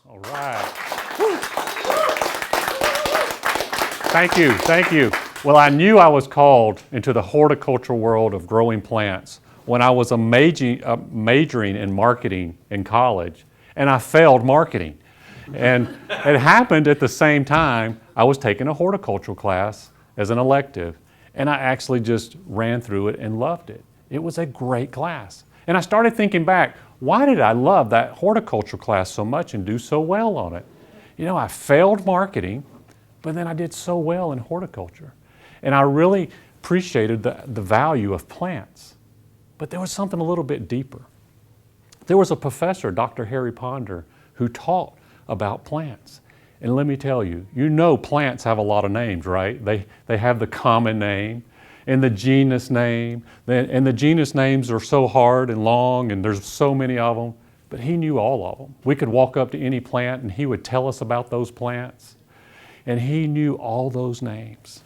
All right. Thank you, thank you. Well, I knew I was called into the horticultural world of growing plants when I was majoring in marketing in college, and I failed marketing. And it happened at the same time I was taking a horticultural class as an elective, and I actually just ran through it and loved it. It was a great class. And I started thinking back, why did I love that horticultural class so much and do so well on it? You know, I failed marketing, but then I did so well in horticulture. And I really appreciated the value of plants. But there was something a little bit deeper. There was a professor, Dr. Harry Ponder, who taught about plants. And let me tell you, you know plants have a lot of names, right? They have the common name and the genus name. And the genus names are so hard and long, and there's so many of them. But he knew all of them. We could walk up to any plant and he would tell us about those plants. And he knew all those names.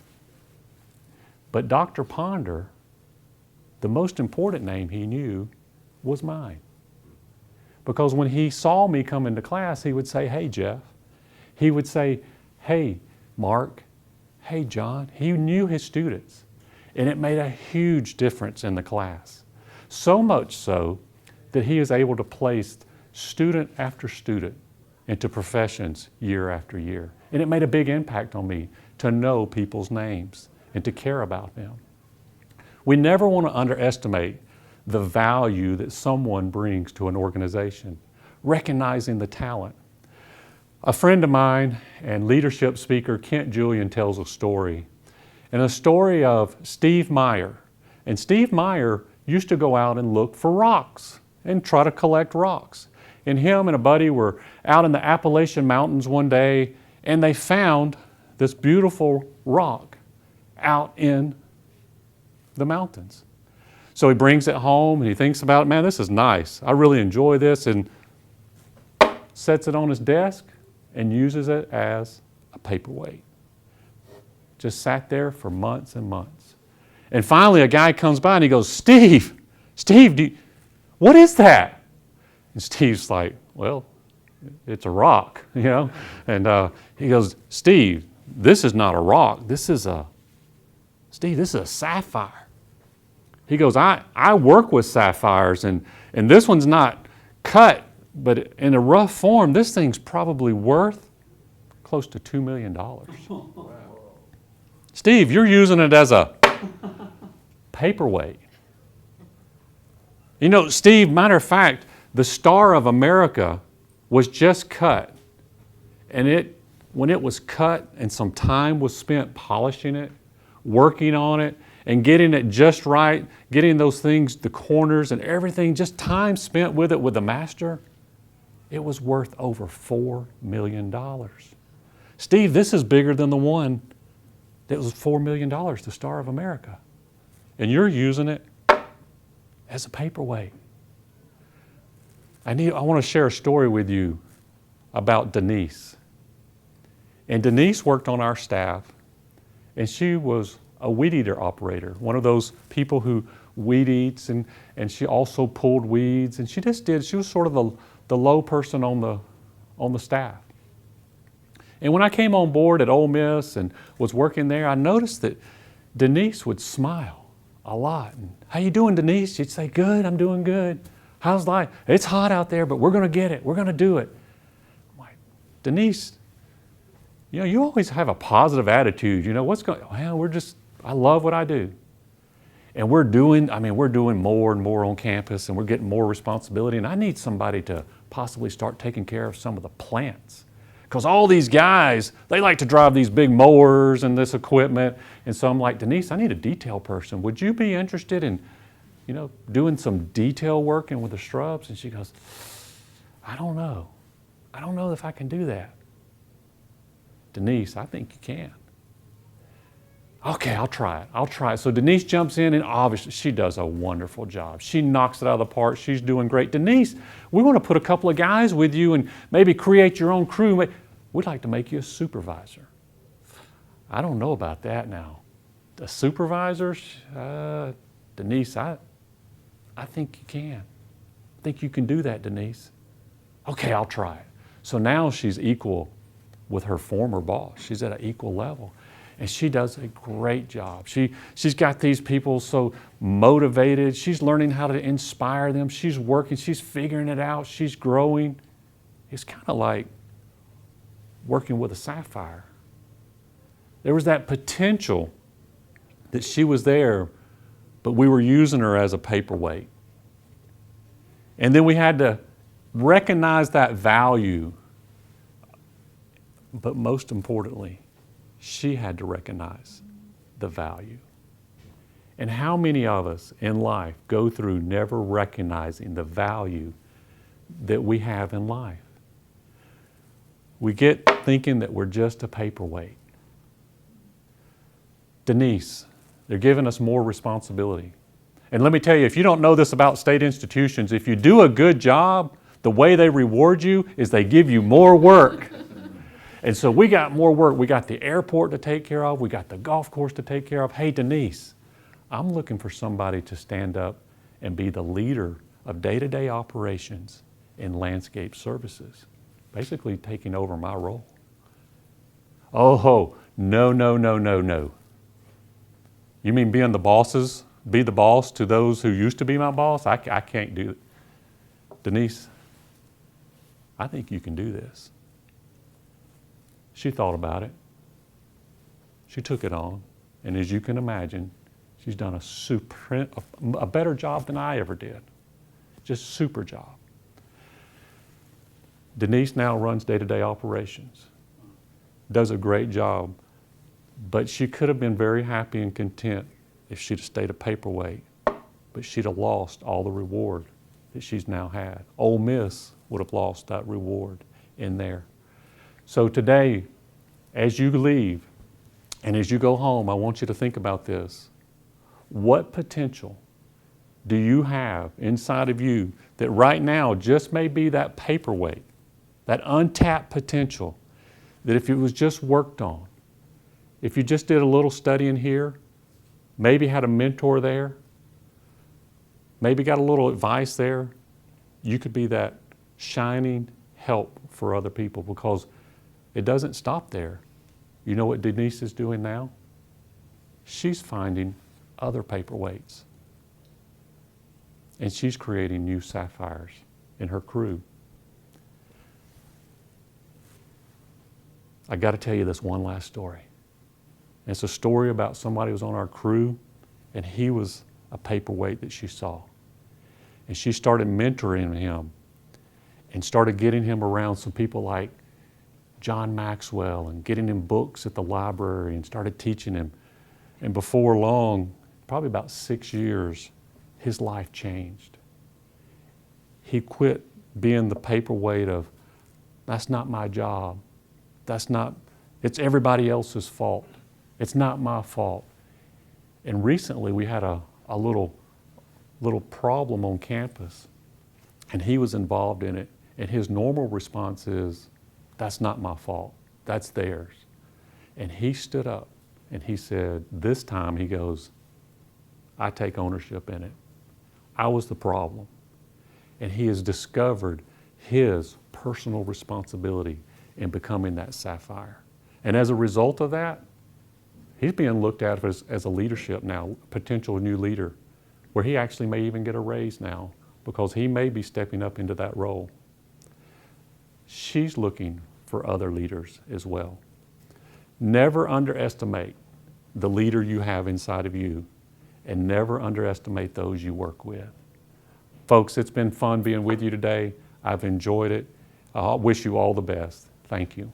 But Dr. Ponder, the most important name he knew was mine. Because when he saw me come into class, he would say, "Hey, Jeff." He would say, "Hey, Mark." "Hey, John." He knew his students. And it made a huge difference in the class. So much so that he is able to place student after student into professions year after year. And it made a big impact on me to know people's names and to care about them. We never want to underestimate the value that someone brings to an organization, recognizing the talent. A friend of mine and leadership speaker, Kent Julian, tells a story, and a story of Steve Meyer. And Steve Meyer used to go out and look for rocks and try to collect rocks. And him and a buddy were out in the Appalachian Mountains one day, and they found this beautiful rock out in the mountains. So he brings it home and he thinks about it. "Man, this is nice. I really enjoy this," and sets it on his desk and uses it as a paperweight. Just sat there for months and months. And finally a guy comes by and he goes, Steve, what is that?" And Steve's like, "Well, it's a rock, you know." And he goes, "Steve, this is not a rock. This is a sapphire." He goes, I work with sapphires, and this one's not cut, but in a rough form, this thing's probably worth close to $2 million. "Steve, you're using it as a paperweight." You know, Steve, matter of fact, the Star of America was just cut. And when it was cut and some time was spent polishing it, working on it, and getting it just right, getting those things, the corners and everything, just time spent with it with the master, it was worth over $4 million. Steve, this is bigger than the one that was $4 million, the Star of America. And you're using it as a paperweight. I want to share a story with you about Denise. And Denise worked on our staff, and she was a weed eater operator, one of those people who weed eats, and she also pulled weeds, and she was sort of the low person on the staff. And when I came on board at Ole Miss and was working there, I noticed that Denise would smile a lot. And, "How you doing, Denise?" She'd say, "Good, I'm doing good. How's life?" "It's hot out there, but we're going to get it. We're going to do it." I'm like, "Denise, you know, you always have a positive attitude. You know, what's going on?" "Well, I love what I do." And we're doing more and more on campus, and we're getting more responsibility. And I need somebody to possibly start taking care of some of the plants. Because all these guys, they like to drive these big mowers and this equipment. And so I'm like, "Denise, I need a detail person. Would you be interested in, you know, doing some detail working with the shrubs?" And she goes, I don't know if I can do that." "Denise, I think you can." "Okay, I'll try it. So Denise jumps in, and obviously she does a wonderful job. She knocks it out of the park. She's doing great. "Denise, we want to put a couple of guys with you and maybe create your own crew. We'd like to make you a supervisor." "I don't know about that now. A supervisor? Denise, I think you can. I think you can do that, Denise." "Okay, I'll try it." So now she's equal with her former boss. She's at an equal level. And she does a great job. She's got these people so motivated. She's learning how to inspire them. She's working. She's figuring it out. She's growing. It's kind of like working with a sapphire. There was that potential that she was there, but we were using her as a paperweight. And then we had to recognize that value. But most importantly, she had to recognize the value. And how many of us in life go through never recognizing the value that we have in life? We get thinking that we're just a paperweight. Denise, they're giving us more responsibility. And let me tell you, if you don't know this about state institutions, if you do a good job, the way they reward you is they give you more work. And so we got more work. We got the airport to take care of. We got the golf course to take care of. Hey, Denise, I'm looking for somebody to stand up and be the leader of day-to-day operations in landscape services, basically taking over my role. Oh, no, no, no, no, no. You mean being the bosses, be the boss to those who used to be my boss? I can't do it. Denise, I think you can do this. She thought about it. She took it on. And as you can imagine, she's done a better job than I ever did. Just super job. Denise now runs day-to-day operations, does a great job, but she could have been very happy and content if she'd have stayed a paperweight, but she'd have lost all the reward that she's now had. Ole Miss would have lost that reward in there. So today, as you leave and as you go home, I want you to think about this. What potential do you have inside of you that right now just may be that paperweight, that untapped potential, that if it was just worked on, if you just did a little studying here, maybe had a mentor there, maybe got a little advice there, you could be that shining help for other people, because it doesn't stop there. You know what Denise is doing now? She's finding other paperweights. And she's creating new sapphires in her crew. I got to tell you this one last story. It's a story about somebody who was on our crew, and he was a paperweight that she saw. And she started mentoring him and started getting him around some people like John Maxwell and getting him books at the library and started teaching him. And before long, probably about 6 years, his life changed. He quit being the paperweight of, that's not my job. It's everybody else's fault. It's not my fault. And recently we had a little problem on campus, and he was involved in it. And his normal response is, that's not my fault, that's theirs. And he stood up and he said, this time he goes, I take ownership in it. I was the problem. And he has discovered his personal responsibility in becoming that sapphire. And as a result of that, he's being looked at as a leadership now, potential new leader, where he actually may even get a raise now because he may be stepping up into that role. She's looking for other leaders as well. Never underestimate the leader you have inside of you, and never underestimate those you work with. Folks, it's been fun being with you today. I've enjoyed it. I wish you all the best. Thank you.